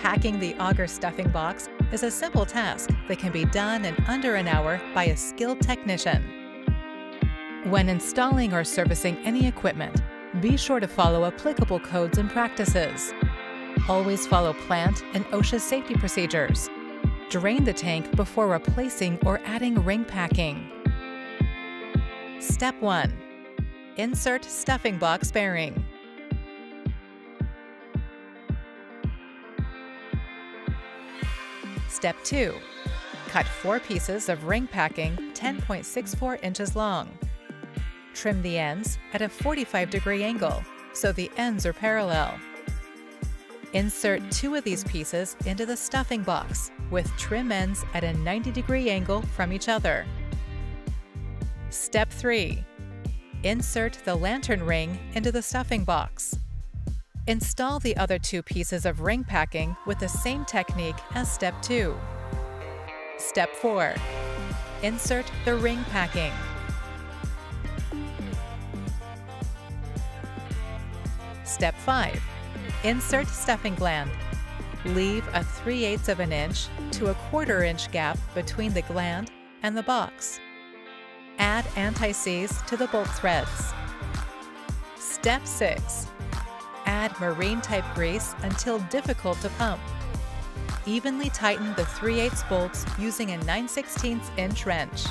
Packing the Auger Stufฟี่Box is a simple task that can be done in under an hour by a skilled technician. When installing or servicing any equipment, be sure to follow applicable codes and practices. Always follow plant and OSHA safety procedures. Drain the tank before replacing or adding ring packing. Step 1. Insert stuffing box bearing. Step 2. Cut 4 pieces of ring packing 10.64 inches long. Trim the ends at a 45-degree angle so the ends are parallel. Insert 2 of these pieces into the stuffing box with trim ends at a 90-degree angle from each other. Step 3. Insert the lantern ring into the stuffing box. Install the other 2 pieces of ring packing with the same technique as Step 2. Step 4. Insert the ring packing. Step 5. Insert stuffing gland. Leave a 3/8 of an inch to a 1/4 inch gap between the gland and the box. Add anti-seize to the bolt threads. Step 6. Add marine-type grease until difficult to pump. Evenly tighten the 3/8 bolts using a 9/16 inch wrench.